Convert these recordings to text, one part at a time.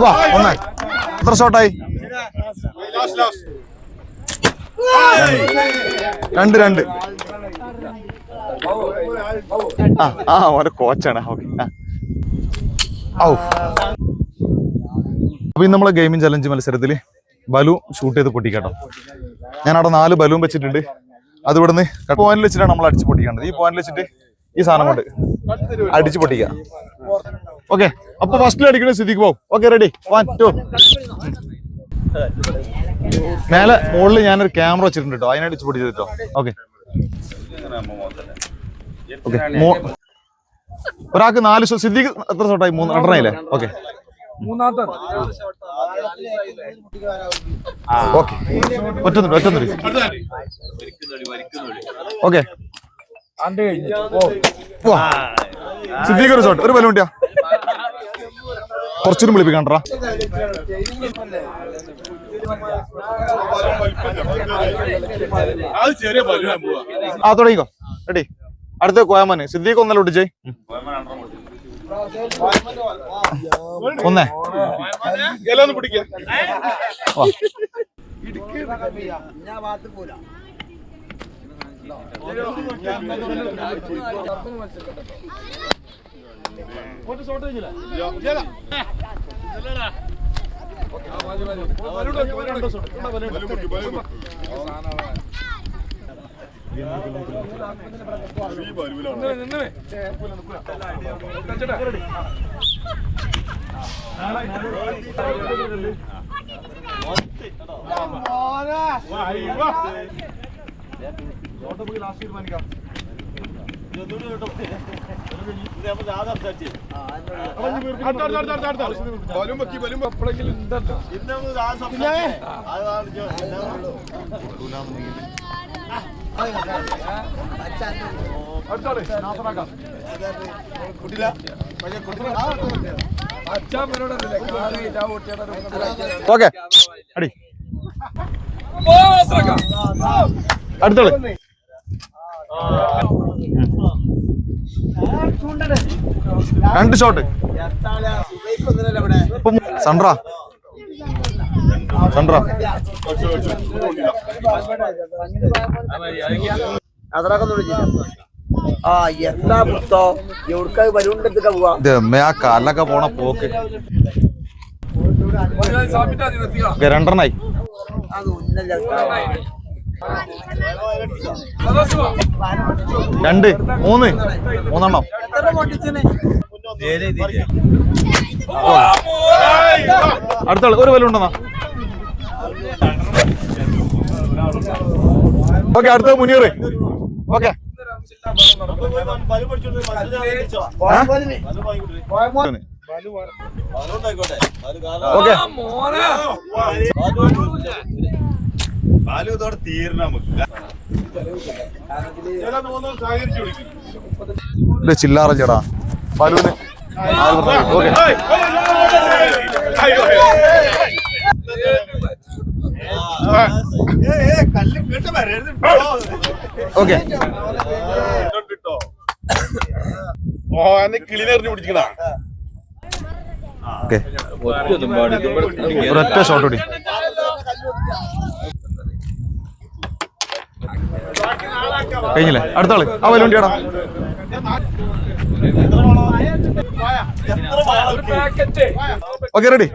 വാ ഒന്ന് എത്ര ഷോട്ടായി? 2-2. ഓരോ കോച്ചാണ്. ഓക്കെ. അപ്പൊ ഇന്ന് നമ്മളെ ഗെയിമിംഗ് ചലഞ്ച് മത്സരത്തിൽ ബലൂൺ ഷൂട്ട് ചെയ്ത് പൊട്ടിക്കട്ടോ. ഞാൻ അവിടെ 4 ബലൂൺ വെച്ചിട്ടുണ്ട്. അത് ഇവിടുന്ന് പോയിന്റിൽ വെച്ചിട്ടാണ് നമ്മൾ അടിച്ച് പൊട്ടിക്കേണ്ടത്. ഈ പോയിന്റിൽ വെച്ചിട്ട് ഈ സാധനം കൊണ്ട് അടിച്ച് പൊട്ടിക്കുക. ഓക്കെ. അപ്പൊ ഫസ്റ്റിൽ അടിക്കുന്ന സ്ഥിതിക്ക് പോകും. Okay, ready? 1 2. മേലെ മുകളിൽ ഞാനൊരു ക്യാമറ വെച്ചിട്ടുണ്ട് കേട്ടോ, അതിനടിച്ച് പൊട്ടിച്ചോ. ഓക്കെ. ഒരാൾക്ക് 4 ഷോട്ട്. സിദ്ദീഖ് എത്ര ഷോട്ടായി? 3 രണ്ടെണ്ണയില്ലേ? ഓക്കെ. ഓക്കെ, ഒറ്റൊന്നുണ്ട്. ഓക്കെ, സിദ്ദീഖ് ഒരു ഷോട്ട്. ഒരു ബലൂൺ കിട്ടിയാ കുറച്ചും വിളിപ്പിക്കണ്ടാ. തുടങ്ങിക്കോ. റെഡി? അടുത്ത കോയമാന്. സിദ്ദീഖ് ഒന്നല്ല ഒട്ടിച്ചേ. ഒന്നേ. ഓക്കെ, അടി. അടുത്തോളൂ. രണ്ട് ഷോട്ട്. സണ്ട്ര കാലിലൊക്കെ പോണ പോക്ക്. രണ്ടെണ്ണായി. 2 3 മൂന്നെണ്ണം. അടുത്ത ഒരു ബലൂൺ ഉണ്ടെന്നാ. ഓക്കെ, അടുത്ത മുനീർ. ഓക്കെ, ചില്ലാറ ചേടാ ബലൂന്. ഓക്കെ, ഒരൊറ്റ ഷോട്ട് കൂടി. കഴിഞ്ഞില്ലേ? അടുത്ത ആള്. ആ ബലൂണ്ടിയാടാ. Okay, ready?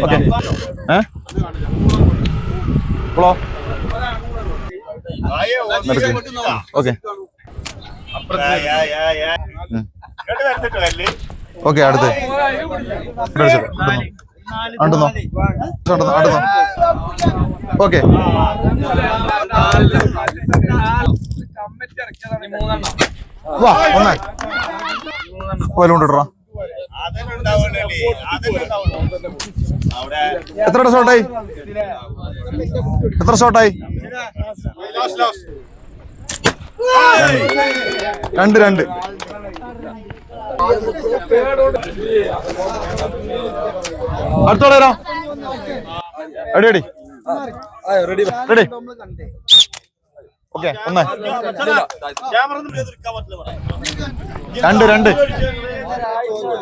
ഓക്കെ. ഇപ്പോളോ? ഓക്കെ. ഓക്കെ, അടുത്ത് അടുന്നോ. ഓക്കെ, വാ ഒന്നേ പോലുണ്ടാ. എത്ര ഷോട്ടായി? 2-2. അടുത്തോളെ വരാം. റെഡി? ഓക്കെ, ഒന്നേ.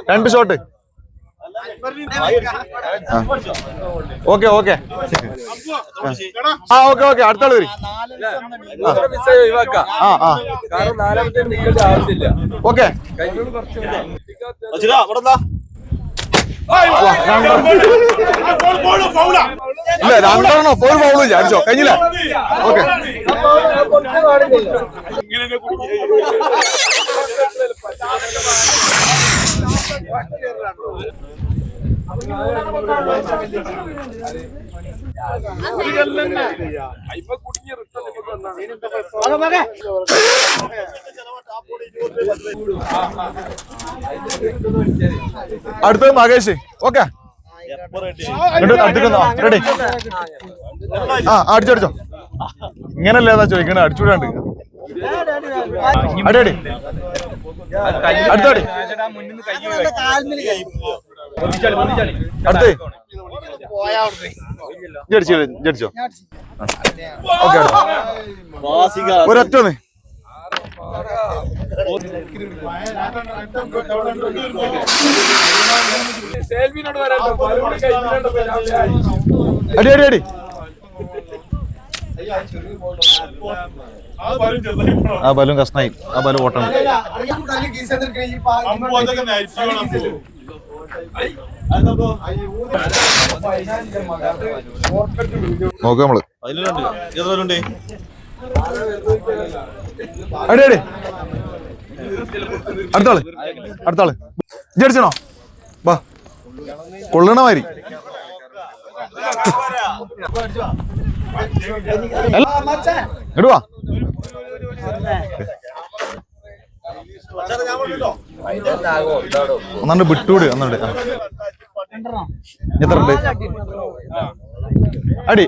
രണ്ട് ഷോട്ട്. ഓക്കെ ഓക്കെ ഓക്കെ അടുത്താള് വരും. ഓക്കെ ഇല്ല രണ്ടെണ്ണോ ഫോൾ ഫൗളില്ല അടിച്ചോ കഴിഞ്ഞില്ല. ഓക്കെ അടുത്തത് മകേഷ്. Okay ready. അടിച്ചോ ഇങ്ങനല്ലേ ഏതാ ചോദിക്കണേ അടിച്ചുവിടാണ്ട്. അടി അടുത്തടി അടുത്ത് ജടിച്ചോ. ഓക്കെ ഒരൊറ്റന്ന് അടി ആ ബലൂൺ കഷ്ണായി. ആ ബലൂൺ ഓട്ടണം. നോക്കാം നമ്മള്. അടി അടുത്താള് ജടിച്ചണോ? വാ കൊള്ളണ മാതിരി. ഇടുവാ ഒന്നാണ്ട് വിട്ടൂട്. ഒന്നുണ്ട് എത്ര ഉണ്ട്? അടി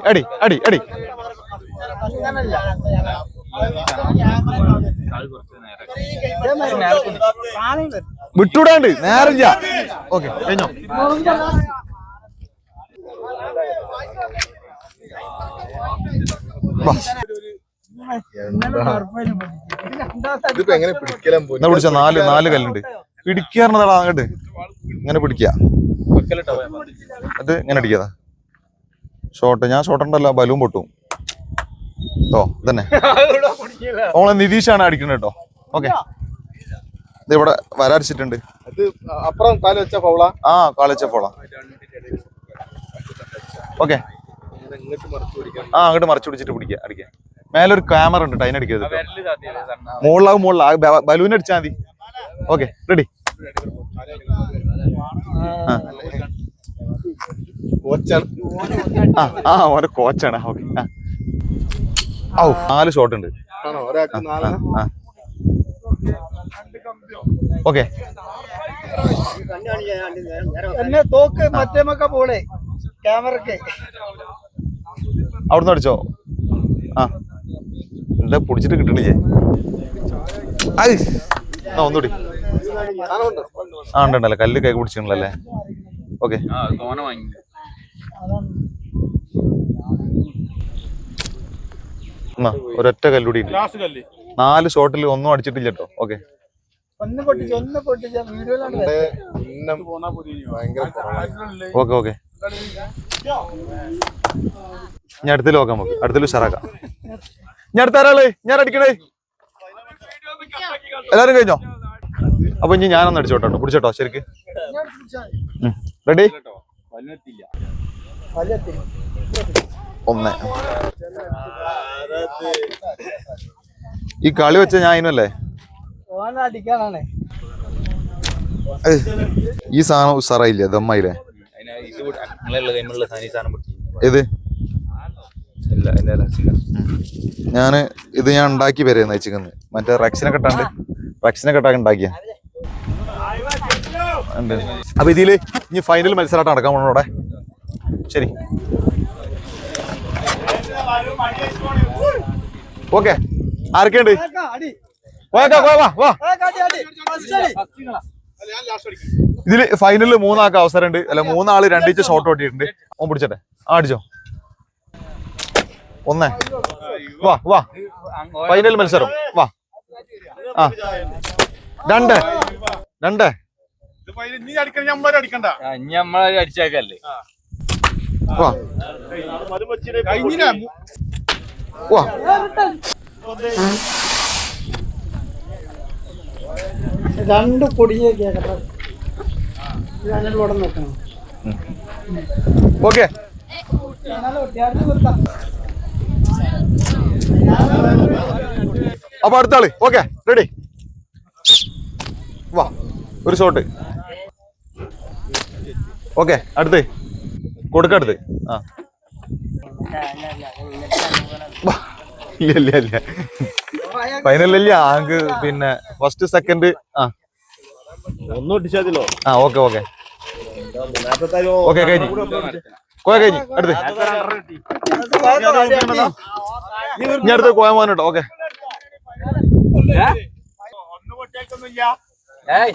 വിട്ടൂടാണ്ട് നേരല്ല. ഓക്കെ കഴിഞ്ഞോ? പിടിച്ച നാല് കല്ലുണ്ട്. പിടിക്കാറുള്ളതാ അങ്ങോട്ട് ഇങ്ങനെ പിടിക്ക. അത് ഇങ്ങനെ അടിക്കാതാ ഷോട്ട്. ഞാൻ ഷോട്ടുണ്ടല്ലോ ബലൂൺ പൊട്ടും. ഓ തന്നെ ഓളെ നിതീഷാണ് അടിക്കുന്നത് കേട്ടോ. ഓക്കെ ഇത് ഇവിടെ വരടിച്ചിട്ടുണ്ട്. ആ കാലുവെച്ച ഫോളാ. ഓക്കെ അങ്ങോട്ട് മറിച്ച് പിടിച്ചിട്ട് അടിക്കുക. മേലൊരു ക്യാമറ ഉണ്ട് അതിനടിക്കരുത്. മുകളിലാവും ബലൂൺ അടിച്ചാൽ മതി. Okay ready. ഓരോ കോച്ചാണ്. ഓക്കെ 4 ഷോട്ട് ഉണ്ട്. ഓക്കെ അവിടുന്ന് അടിച്ചോ. എന്താ പൊടിച്ചിട്ട് കിട്ടണില്ലേ? ഒന്നുകൂടി ഉണ്ടല്ലോ കല്ല് കൈ പിടിച്ചിട്ടുണ്ടല്ലേ. ഓക്കെ ഒരൊറ്റ കല്ലൂടി 4 ഷോട്ടിൽ ഒന്നും അടിച്ചിട്ടില്ല കേട്ടോ. ഓക്കെ ഓക്കെ ഞാൻ അടുത്തിൽ നോക്കാം. നമുക്ക് അടുത്തിൽ ഉഷാറാക്കാം. ഞാൻ അടുത്താരാള് ഞാൻ അടിക്കണേ. എല്ലാരും കഴിഞ്ഞോ? അപ്പൊ ഇനി ഞാനൊന്ന് അടിച്ചോട്ടോ. പിടിച്ചോട്ടോ ശരിക്ക്. റെഡി 1. ഈ കളി വെച്ച ഞാൻ അതിനല്ലേ ഈ സാധനം ഉസാറായില്ലേ? ദമ്മായില്ലേ? ഏത് ഞാൻ ഉണ്ടാക്കി വരെ ചിക്കന്ന് മറ്റേ റക്സിനെ കെട്ടാക്കി ഉണ്ടാക്കിയ. അപ്പൊ ഇതില് ഇനി ഫൈനൽ മത്സരമായിട്ട് നടക്കാൻ പോണോടെ. ശരി ഓക്കെ ആരൊക്കെയുണ്ട്? ഇതില് ഫൈനലിൽ 3 ആൾക്ക് അവസരമുണ്ട്. അല്ല 3 ആള് 2 ഇഞ്ച് ഷോട്ട് ഓട്ടിയിട്ടുണ്ട്. ഓൻ പിടിച്ചട്ടെ. അടിച്ചോ. 1 വാ ഫൈനൽ മത്സരം. വാ 2 രണ്ടേ അടിച്ചേക്കല്ലേ വാ വാ രണ്ട് പൊടിയെ കേട്ടോ നോക്കണം ഓക്കെ അപ്പൊ അടുത്ത ആള് ഓക്കെ റെഡി വാ ഒരു ഷോട്ട് ഓക്കെ അടുത്ത് കൊടുക്കടുത്ത് ആ വാ. ഇല്ല ഇല്ല ഇല്ല ഫൈനലില്ല ആങ്ക് പിന്നെ ഫസ്റ്റ് സെക്കൻഡ് ആ ഒന്നും ഒട്ടിച്ചോ ആ ഓക്കെ ഓക്കെ ഓക്കെ കഴിഞ്ഞു കോയ കഴിഞ്ഞു അടുത്ത് ഇനി അടുത്ത് കോയ മോനുണ്ടോ ഓക്കെ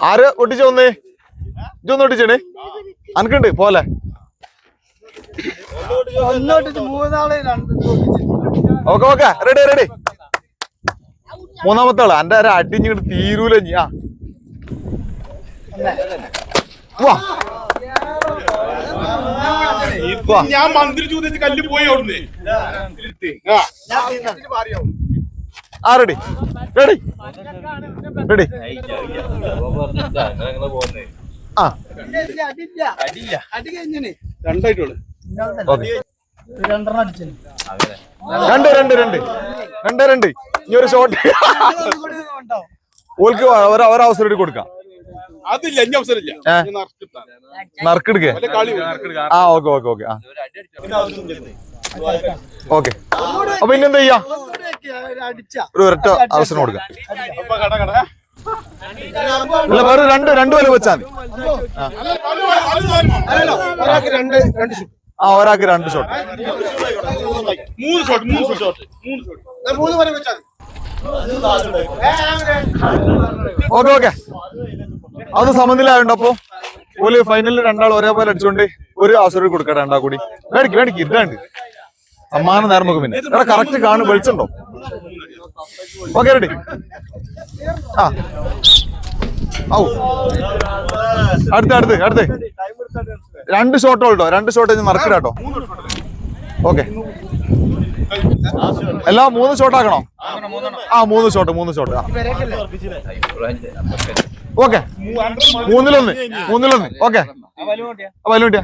ആര് ഒട്ടിച്ചോ ഒന്ന് ഇതൊന്ന് ഒട്ടിച്ചേ അനക്കുണ്ട് പോലെ ഓക്കെ ഓക്കെ റെഡി റെഡി മൂന്നാമത്തെ ആള് എന്റെ അടിഞ്ഞിട്ട് തീരൂല ആ വാ ഞാൻ മന്ത്രി ചോദിച്ച് കല്ല് പോയി അവിടുന്ന് ആ റെഡി റെഡി റെഡി ആ രണ്ടായിട്ടുള്ളു ഓക്കെ രണ്ട് രണ്ട് രണ്ട് രണ്ട് രണ്ട് ഇനി ഒരു ഷോട്ട് ഓൾക്ക് ഒരവസരം കൂടി കൊടുക്കാം അതില്ല ഇനി അവസരമില്ല നറുക്കെടുക്കേ ആ ഓക്കെ ഓക്കെ ഓക്കെ ആ ഓക്കെ അപ്പൊ ഇനി എന്താ ചെയ്യാ ഒരു ഒരൊറ്റ അവസരം കൊടുക്കാം അല്ല വേറെ രണ്ട് വല വെച്ചാൽ മതി ആ ഒരാൾക്ക് രണ്ട് ഷോട്ട് ഓക്കെ ഓക്കെ അത് സമനിലായുണ്ട് അപ്പൊ ഓല് ഫൈനലിൽ രണ്ടാൾ ഒരേപോലെ അടിച്ചുകൊണ്ട് ഒരു അവസരം കൊടുക്കട്ടെ രണ്ടാ കൂടി മേടിക്ക് മേടിക്ക് ഇതാണ്ട് സമ്മാനം നേരം നോക്കും പിന്നെ എടാ കറക്റ്റ് കാണും വെളിച്ചുണ്ടോ ഓക്കെ റെഡി ആ ഔ അടുത്ത് രണ്ട് ഷോട്ട് ഉള്ളോ രണ്ട് ഷോട്ട് മറക്കിടാട്ടോ ഓക്കെ എല്ലാം 3 ഷോട്ട് ആക്കണോ ആ 3 ഷോട്ട് ഓക്കെ മൂന്നിലൊന്ന് ഓക്കെ വലുണ്ടിയാ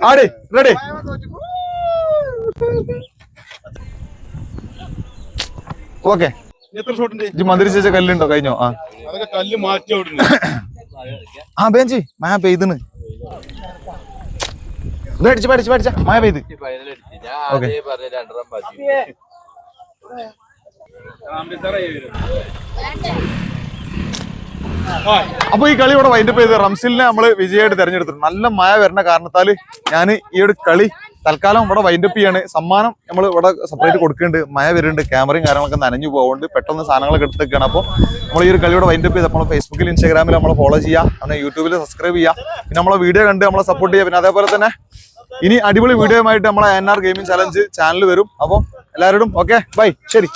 ആടി റെഡി ഓക്കെ മന്ത്രി ചേച്ച കല്ലുണ്ടോ കഴിഞ്ഞോ ആ കല്ല് മാറ്റി ആ ബേഞ്ചി മഴ പെയ്തിന് പേടിച്ച മഴ പെയ്ത് ഓക്കെ അപ്പൊ ഈ കളി ഇവിടെ വൈൻഡപ്പ് ചെയ്ത് റംസിലിനെ നമ്മള് വിജയമായിട്ട് തെരഞ്ഞെടുത്തു നല്ല മഴ വരുന്ന കാരണത്താല് ഞാൻ ഈ ഒരു കളി തൽക്കാലം ഇവിടെ വൈൻഡപ്പ് ചെയ്യാണ് സമ്മാനം നമ്മൾ ഇവിടെ സെപ്പറേറ്റ് കൊടുക്കുന്നുണ്ട് മഴ വരുന്നുണ്ട് ക്യാമറയും കാര്യങ്ങളൊക്കെ നനഞ്ഞു പോകുന്നുണ്ട് പെട്ടെന്ന് സാധനങ്ങളൊക്കെ എടുത്തേക്കാണ് അപ്പോൾ നമ്മൾ ഈ ഒരു കളിയോടെ വൈൻഡപ്പ് ചെയ്ത് നമ്മൾ ഫേസ്ബുക്കിൽ ഇൻസ്റ്റാഗ്രാമിൽ നമ്മളെ ഫോളോ ചെയ്യുക അങ്ങനെ യൂട്യൂബിൽ സബ്സ്ക്രൈബ് ചെയ്യുക പിന്നെ നമ്മളെ വീഡിയോ കണ്ട് നമ്മളെ സപ്പോർട്ട് ചെയ്യുക പിന്നെ അതേപോലെ തന്നെ ഇനി അടിപൊളി വീഡിയോ ആയിട്ട് നമ്മളെ NR ഗെയിമിംഗ് ചലഞ്ച് ചാനൽ വരും അപ്പോൾ എല്ലാവരോടും ഓക്കെ ബൈ ശരി.